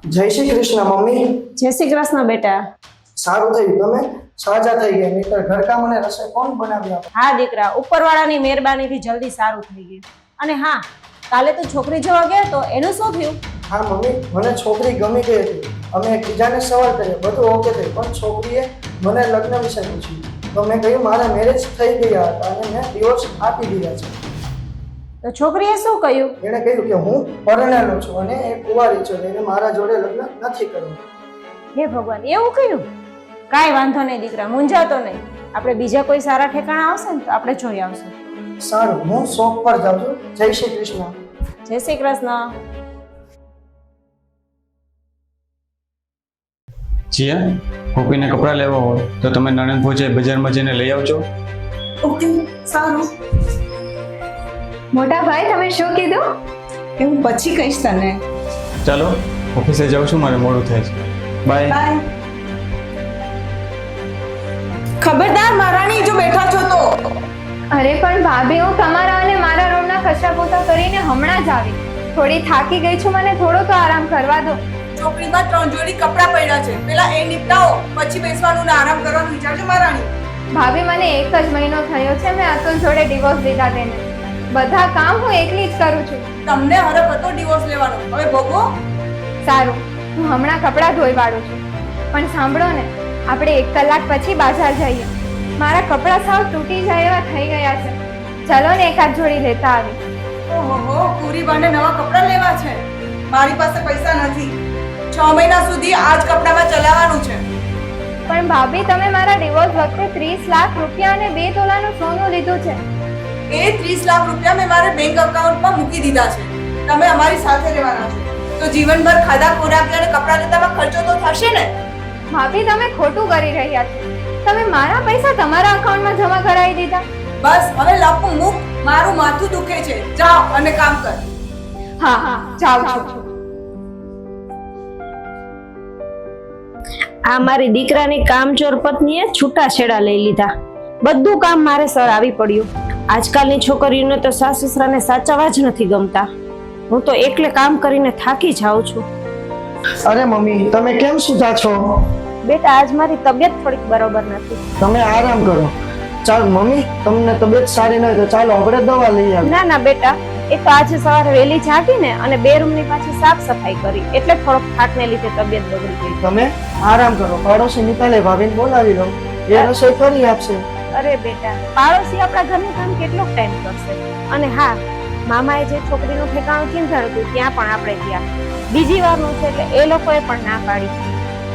જય શ્રી કૃષ્ણ મમ્મી. જય શ્રી કૃષ્ણ બેટા. સારું થયું તમે સાજા થઈ ગયા, નહીતર ઘરકામ અને રસોઈ કોણ બનાવી આપે? હા દીકરા, ઉપરવાળાની મહેરબાનીથી જલ્દી સારું થઈ ગયું. અને હા, કાલે તું છોકરી જોવા ગયો તો એનું શું થયું? હા મમ્મી, મને છોકરી ગમી ગઈ હતી. અમે એકબીજાને સવાલ કર્યો, બધું ઓકે થયું, પણ છોકરીએ મને લગ્ન વિશે પૂછ્યું. તો મેં કહ્યું મારા મેરેજ થઈ ગયા હતા અને મેં ડિવોર્સ આપી દીધા છે. તો છોકરીએ શું કહ્યું? એણે કહ્યું કે હું પરણેલો છું અને એ કુંવારી છું, એને મારા જોડે લગ્ન નથી કરવું. હે ભગવાન, એવું કહ્યું? કાંઈ વાંધો નહીં દીકરા, મૂંઝાતો નહીં. આપણે બીજા કોઈ સારા ઠેકાણા આવશે ને તો આપણે જોઈ આવશું. સારું, હું શોપ પર જાઉં છું. જય શ્રી કૃષ્ણ. જય શ્રી કૃષ્ણ. જીયા, ગોપીને કપડાં લેવા હોય તો તમે નણંદ પહોંચે બજારમાં જઈને લઈ આવજો. ઓકે, સારું. મોટા ભાઈ, તમે શું કીધું? એ હું પછી કહીશ તને. ચાલો, ઓફિસે જાઉં છું, મારે મોડું થાય છે. બાય. બાય. ખબરદાર મહારાણી, જો બેઠા છો તો. અરે પણ ભાભી, હું તમારા અને મારા રૂમના કચરા પોતા કરીને હમણાં જ આવી. થોડી થાકી ગઈ છું, મને થોડો તો આરામ કરવા દો. ચોકડીમાં 3 જોડી કપડાં પડ્યા છે, પેલા એ નિપટાવો, પછી બેસવાનું ને આરામ કરવાનું વિચારજો મહારાણી. ભાભી, મને 1 જ મહિનો થયો છે મેં અતુલ જોડે ડિવોર્સ લીધા તેને. બધા કામ હું એકલી જ કરું છું. તમને હરખ હતો ડિવોર્સ લેવાનો, હવે ભોગવો. સારું, હું હમણાં કપડાં ધોઈ વાળું છું. પણ સાંભળો ને, આપણે 1 કલાક પછી બજાર જઈએ. મારા કપડાં સાવ તૂટી જાય એવા થઈ ગયા છે. ચલો ને એકાદ જોડી લેતા આવી. ઓહો, પૂરી બાને નવા કપડાં લેવા છે. મારી પાસે પૈસા નથી. 6 મહિના સુધી આ જ કપડામાં ચલાવવાનું છે. પણ ભાભી, તમે મારા ડિવોર્સ વખતે 30 લાખ રૂપિયા અને 2 તોલાનું સોનું લીધું છે. એ 30 લાખ રૂપિયા મેં મારા બેંક એકાઉન્ટમાં મૂકી દીધા છે. તમે અમારી સાથે રહેવાના છો તો જીવનભર ખાધા ખોરાક અને કપડાં લેતામાં ખર્ચો તો થશે ને. ભાભી, તમે ખોટું કરી રહ્યા છો. તમે મારા પૈસા તમારા એકાઉન્ટમાં જમા કરાવી દીધા. બસ હવે લપું મૂક, મારું માથું દુખે છે. જાઓ અને કામ કર. હા, જાઉં છું. આ મારી દીકરાની કામચોર પત્નીએ છૂટાછેડા લઈ લીધા. બધું કામ મારે સર આવી પડ્યું. આજકાલની છોકરીઓને તો સાસુ સસરાને સાચવવા જ નથી ગમતા. હું તો એકલે કામ કરીને થાકી જાઉં છું. અરે મમ્મી, તમે કેમ સૂતા છો? બેટા, આજ મારી તબિયત થોડીક બરોબર નથી. તમે આરામ કરો. ચાલ મમ્મી, તમને તબિયત સારી ન હોય તો ચાલો આપણે દવા લઈ આવીએ. ના ના બેટા, એ તો આજે સવારે વહેલી જાગીને અને 2 રૂમની પાછી સાફ સફાઈ કરી એટલે થોડોક થાકને લીધે તબિયત બગડી ગઈ. તમે આરામ કરો. પાડોશી નિકાલે ભાભીને બોલાવી લો, એ રસોઈ કરી આપશે. અરે બેટા, પાડોશી આપણા ઘરનું કામ કેટલો ટાઈમ કરશે? અને હા, મામાએ જે છોકરીનું ઠેકાણું કીધું હતું ત્યાં પણ આપણે ગયા. બીજી વારનું છે એટલે એ લોકોએ પણ ના પાડી.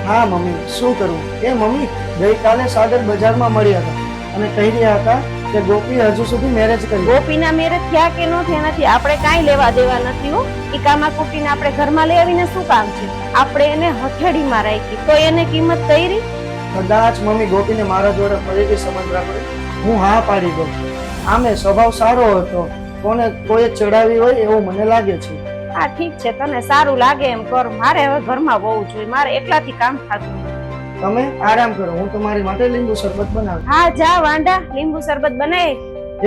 હા મમ્મી, શું કરવું? એ મમ્મી, ગઈકાલે સાગર બજારમાં મળ્યા હતા અને કહી રહ્યા હતા કે ગોપી હજુ સુધી મેરેજ કરી. ગોપીના મેરેજ થયા કે ન થયા નથી, આપણે કાંઈ લેવા દેવા નથી હો. ઈ કામા કુટીને આપણે ઘરમાં લઈ આવીને શું કામ છે? આપણે એને હથેળીમાં રાખી તો એને કિંમત કરી. કદાચ મમ્મી ગોપીને મારા જોડે ફરીથી સંબંધ રાખે, હું હા પાડી દઉં. આમે સ્વભાવ સારો હતો, કોઈ ચડાવી હોય એવું મને લાગે છે. હા ઠીક છે, તને સારું લાગે એમ કર. મારે હવે ઘરમાં બહુ જોઈએ, મારે એકલાથી કામ થતું નથી. તમે આરામ કરો, હું તમારી માટે લીંબુ શરબત બનાવું. હા જા વાંડા, લીંબુ શરબત બનાય.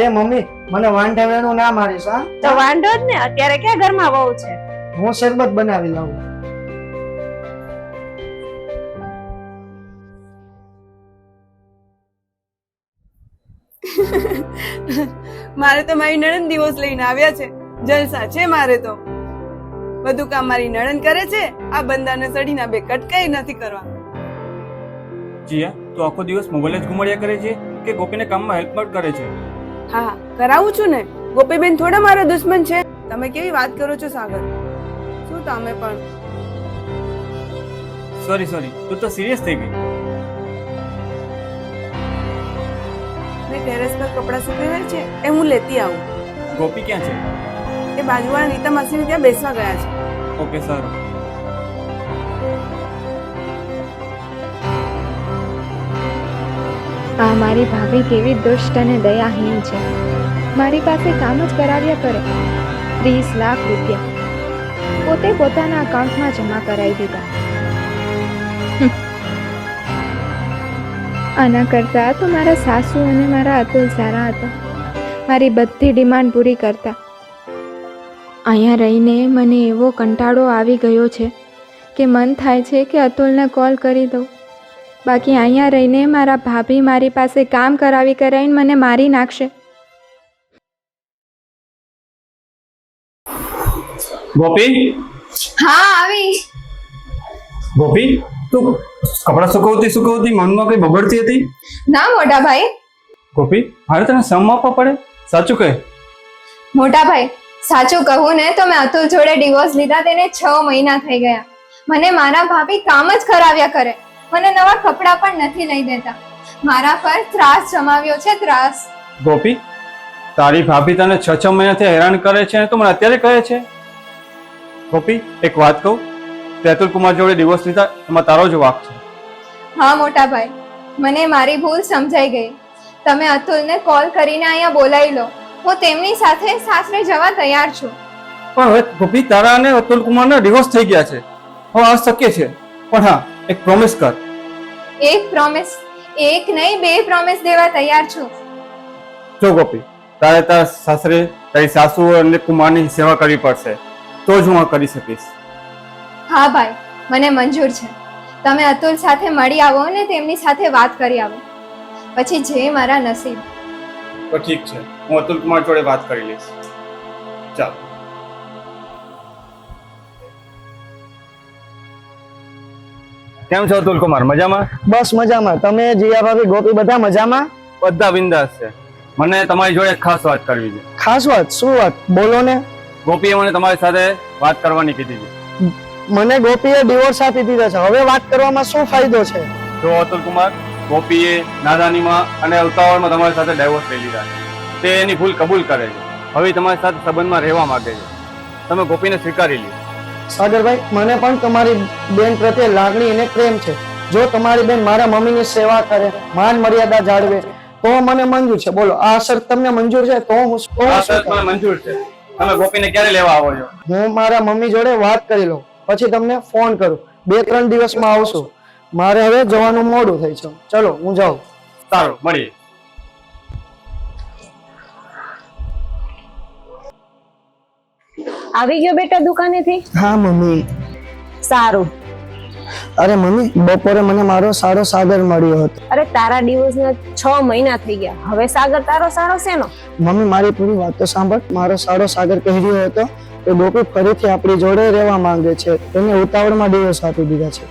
એ મમ્મી, મને વાંઢા વેણું ના મારીશ. હા તો વાંધો જ ને, અત્યારે ક્યાં ઘરમાં બહુ છે. હું શરબત બનાવી લાવું. મારે તો મારી નણંદ દિવસ લઈને આવ્યા છે. જલસા છે મારે તો. બધું કામ મારી નણંદ કરે છે. આ બંદાને સડીના 2 કટકાઈ નથી કરવા. જીયા, તું આખો દિવસ મોબાઈલ જ ઘુમાડ્યા કરે છે કે ગોપીને કામમાં હેલ્પ પણ કરે છે? હા, કરાવું છું ને. ગોપીબેન થોડા મારા દુશ્મન છે. તમે કેવી વાત કરો છો સાગર? શું તમે પણ? સોરી, તું તો સિરિયસ થઈ ગઈ. મેં ટેરેસ પર કપડાં સુકવ્યા છે, એ હું લેતી આવું. ગોપી ક્યાં છે? એ બાજુવાળા નીતા માસીને ત્યાં બેસવા ગયા છે. ઓકે, સારું. આ મારી ભાભી કેવી દુષ્ટ અને દયાહીન છે. મારી પાસે કામ જ કરાવ્યા કરે. 30 લાખ રૂપિયા પોતે પોતાના એકાઉન્ટમાં જમા કરાવી દીધા. આના કરતા તો મારા સાસુ અને મારા અતુલ સારા હતા. મારી બધી ડિમાન્ડ પૂરી કરતા. અહીંયા રહીને મને એવો કંટાળો આવી ગયો છે કે મન થાય છે કે અતુલને કોલ કરી દઉં. બાકી અહીંયા રહીને મારા ભાભી મારી પાસે કામ કરાવીને મને મારી નાખશે. ગોપી, હા આવી. ગોપી, તું કપડાં સુકવતી મનમાં કઈ બગડતી હતી? ના મોટા ભાઈ. ગોપી, મારે તને સમ આપવા પડે? સાચું કહે. મોટા ભાઈ, સાચું કહું ને તો મેં અતુલ જોડે ડિવોર્સ લીધા તેને 6 મહિના થઈ ગયા. મને મારા ભાભી કામ જ કરાવ્યા કરે. મને નવા કપડાં પણ નથી લઈ દેતા. મારા પર ત્રાસ જમાવ્યો છે, ત્રાસ. ગોપી, તારી ભાભી તને 6 મહિનાથી હેરાન કરે છે તો મને અત્યારે કહે છે? ગોપી, એક વાત કહું, તે અતુલ કુમાર જોડે ડિવોર્સ લીધા એમાં તારો જ વાંક છે. હા મોટા ભાઈ, મને મારી ભૂલ સમજાઈ ગઈ. તમે અતુલને કોલ કરીને અહીંયા બોલાવી લો. હું તેમની સાથે સાસરે જવા તૈયાર છું. પણ હવે ગોપી, તારા અને અતુલ કુમારના ડિવોર્સ થઈ ગયા છે, હવે આ શક્ય છે. પણ હા, એક પ્રોમિસ કર. એક પ્રોમિસ? એક નહીં 2 પ્રોમિસ દેવા તૈયાર છું. જો ગોપી, તારે તારા સાસરે તારી સાસુ અને કુમારની સેવા કરવી પડશે, તો જ હું આ કરી શકીશ. હા ભાઈ, મને મંજૂર છે. તમે અતુલ સાથે મળી આવો ને તેમની સાથે વાત કરી આવો, પછી જે મારા નસીબ. તો ઠીક છે, હું અતુલ કુમાર જોડે વાત કરી લઈશ. ચાલ. કેમ છો અતુલ કુમાર? મજામાં? બસ મજામાં. તમે, જીયા ભાભી, ગોપી બધા મજામાં? બધા બિંદાસ છે. મને તમારી જોડે ખાસ વાત કરવી છે. ખાસ વાત? શું વાત? બોલો ને. ગોપીએ મને તમારી સાથે વાત કરવાની કીધી છે. મને ગોપીએ ડિવોર્સ આપી દીધો છે, હવે વાત કરવામાં શું ફાયદો છે? જો અતુલ કુમાર, ગોપીએ નાદાનીમાં અને ઉતાવળમાં તમારી સાથે ડાયવોર્સ લઈ લીધા છે. તે એની ભૂલ કબૂલ કરે છે. હવે તમારી સાથે સંબંધમાં રહેવા માંગે છે. તમે ગોપીને સ્વીકારી લ્યો. સાગરભાઈ, મને પણ તમારી બેન પ્રત્યે લાગણી અને પ્રેમ છે. જો તમારી બેન મારા મમ્મીની સેવા કરે, માન મર્યાદા જાળવે, તો મને મંજૂર છે. બોલો, આ શરત તમને મંજૂર છે? તો હું આ શરત મને મંજૂર છે. તમે ગોપીને ક્યારે લેવા આવો છો? હું મારા મમ્મી જોડે વાત કરી લઉં, પછી તમને ફોન કરું. 2-3 દિવસમાં આવશું. મારે હવે જવાનું મોડું થઈ છે. ચલો, હું જાઉં. સારું, મળીએ. આવી ગયો બેટા દુકાનેથી? હા મમ્મી. સારું. અરે મમ્મી, બપોરે મને મારો સારો સાગર મળ્યો હતો. અરે તારા ડિવોર્સના 6 મહિના થઈ ગયા, હવે સાગર તારો સારો શેનો? મમ્મી, મારી પૂરી વાત તો સાંભળ. મારો સારો સાગર કહી રહ્યો હતો કે ગોપી ફરીથી આપણી જોડે રહેવા માંગે છે. તેને ઉતાવળમાં ડિવોર્સ આપી દીધા છે.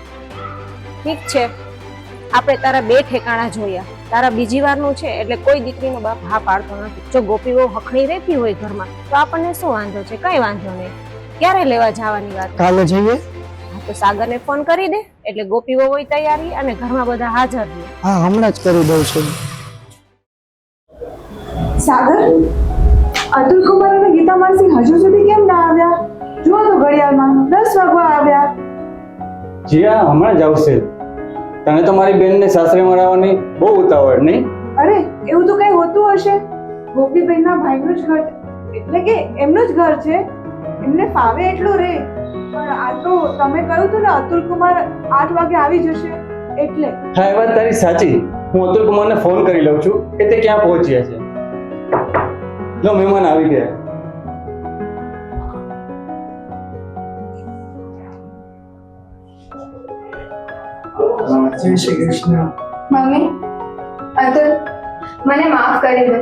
ઠીક છે, આપણે તારા 2 ઠેકાણા જોયા. તારા બીજી વારનું છે એટલે કોઈ દીકરીનો બાપ હા પાડતો નથી. જો ગોપી બહુ હખણી રહેતી હોય ઘરમાં તો આપણને શું વાંધો છે? કઈ વાંધો નહીં. ક્યારે લેવા જવાની વાત? કાલે જઈએ. હા, તો સાગરને ફોન કરી દે એટલે ગોપી બહુ હોય તૈયારી અને ઘરમાં બધા હાજર રહે. હા, હમણાં જ કરી દઉં છું. સાગર, અતુલ કુમાર અને ગીતા માસી હજુ સુધી કેમ ના આવ્યા? જુઓ તો ઘડિયાળમાં 10 વાગવા આવ્યા. જીયા હમણાં જ આવશે. તને તો મારી બેનને સાસરે મળવાની બહુ ઉતાવળ નહીં? અરે એવું તો કઈ હોતું હશે. ગોપીબેનના ભાઈનું જ ઘર, એટલે કે એમનું જ ઘર છે. એમને ફાવે એટલું રે. પણ આ તો તમે કહ્યું હતું ને અતુલ કુમાર 8 વાગે આવી જશે એટલે. હા, એ વાત તારી સાચી. હું અતુલ કુમારને ફોન કરી લઉં છું કે તે ક્યાં પહોંચ્યા છે. લો, મહેમાન આવી ગયા. જય શ્રી કૃષ્ણ. મમ્મી, અતુલ, મને માફ કરી દો.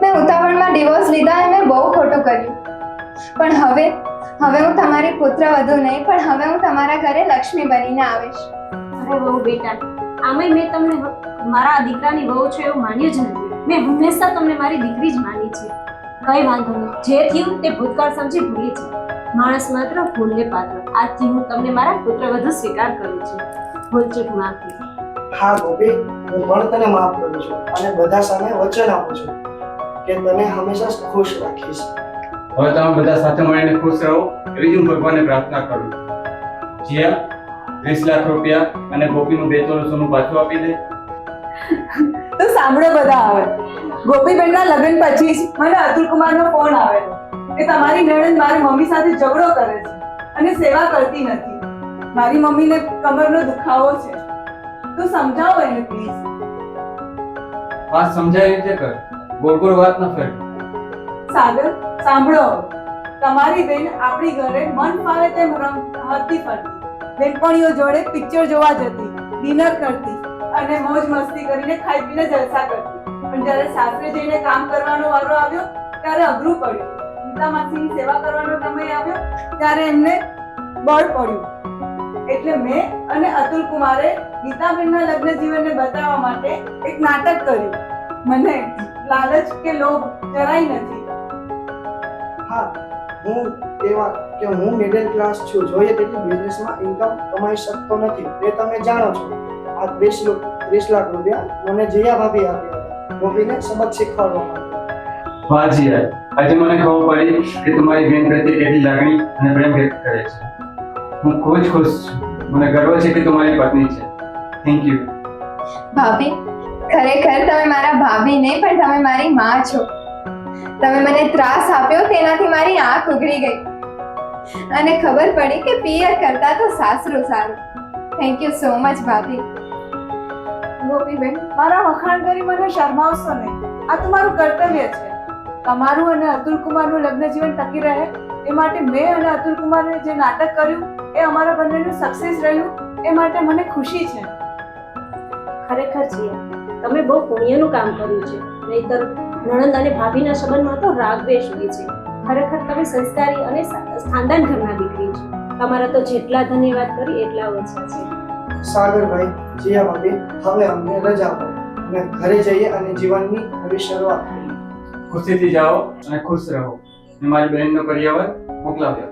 મેં ઉતાવળમાં ડિવોર્સ લીધા અને મેં બહુ ખોટું કર્યું. પણ હવે હું તમારી પુત્ર વધુ નહીં, પણ હવે હું તમારા ઘરે લક્ષ્મી બનીને આવીશ. અરે બહુ બેટા, આમેય મેં તમને મારા દીકરાની વહુ છે એવું માન્યું જ નથી. મેં હંમેશા તમને મારી દીકરી જ માની છે. કઈ વાંધો નહીં, જે થયું તે ભૂતકાળ સમજી ભૂલી છે. માણસ માત્ર ભૂલને પાત્ર. આજથી હું તમને મારા પુત્ર વધુ સ્વીકાર કરું છું. ભૂલચૂક માફી. હા ગોપી, હું પણ તને માફ કરું છું અને બધા સામે વચન આપું છું કે તને હંમેશા ખુશ રાખીશ. હવે તમે બધા સાથે મળીને ખુશ રહો એવી જ હું ભગવાનને પ્રાર્થના કરું. જીયા, 20 લાખ રૂપિયા અને ગોપીનું 2 તોલા સોનું પાછું આપી દે. તો સાંભળો બધા. હવે ગોપીબેનના લગ્ન પછી જ મને અતુલ કુમારનો ફોન આવેલો કે તમારી નણંદ મારી મમ્મી સાથે ઝઘડો કરે છે અને સેવા કરતી નથી. મારી મમ્મીને કમરનો દુખાવો છે, તો સમજાવો એને પ્લીઝ. વાત સમજાય રીતે કર, ગોળ ગોળ વાત ન ફેર. સાગર, સાંભળો. તમારી બેન આપણી ઘરે મન ફાવે તેમ રમતી ફરતી, બેનપણીઓ જોડે પિક્ચર જોવા જતી, ડિનર કરતી અને મોજ મસ્તી કરીને ખાઈ પીને જલસા કરતી. પણ જ્યારે સાસરે જઈને કામ કરવાનો વારો આવ્યો ત્યારે અઘરું પડ્યું. ગીતા માસીની સેવા કરવાનો સમય આવ્યો ત્યારે એમને બળ પડ્યું. એટલે મેં અને અતુલ કુમારે ગીતાબેનના લગ્ન જીવનને બતાવવા માટે એક નાટક કર્યું. મને લાલચ કે લોભ જરાય નથી. હા, હું તેવા કે હું મિડલ ક્લાસ છું, જોઈએ તેટલી બિઝનેસમાં ઇન્કમ કમાઈ શકતો નથી, તે તમે જાણો છો. આ 30 લાખ રૂપિયા મને જીયા ભાભી આપ્યા હતા, ગોપીને સબક શીખવાડવા માટે. વાહ જીયા, આજે મને ખબર પડી કે તમારી બેન પ્રત્યે કેટલી લાગણી અને પ્રેમ વ્યક્ત કરે છે. હું ખૂબ જ ખુશ છું. મને ગર્વ છે કે તમારી પત્ની છે. Thank you. ભાભી, ખરેખર તમે મારા ભાભી નહીં પણ તમે મારી માં છો. તમે મને ત્રાસ આપ્યો તેનાથી મારી આંખ ઉઘડી ગઈ અને ખબર પડી કે પિયર કરતા તો સાસરું સારું. થેન્ક યુ સો મચ ભાભી. ગોપીબેન, મારા વખાણ કરી મને શરમાવશો નહીં. આ તો મારું કર્તવ્ય છે. તમારું અને અતુલ કુમારનું લગ્ન જીવન ટકી રહે એ માટે મેં અને અતુલ કુમારે જે નાટક કર્યું એ અમારા બંનેનું સક્સેસ રહ્યું એ માટે મને ખુશી છે. ખરેખર જીયા, તમે બહુ પુણ્યનું કામ કર્યું છે. નહીંતર નણંદ અને ભાભીના સંબંધમાં તો રાગ દ્વેષ હોય છે. ખરેખર તમે સંસ્કારી અને ખાનદાન ઘરના દીકરી છો. તમારા તો જેટલા ધન્યવાદ કરી એટલા ઓછા છે. સાગરભાઈ, જીયા ભાભી, હવે અમને રજા આપો અને ઘરે જઈએ અને જીવનની નવી શરૂઆત કરીએ. ખુશીથી જાઓ અને ખુશ રહો. અને મારી બહેનનો કરિયાવર મોકલાવ્યો.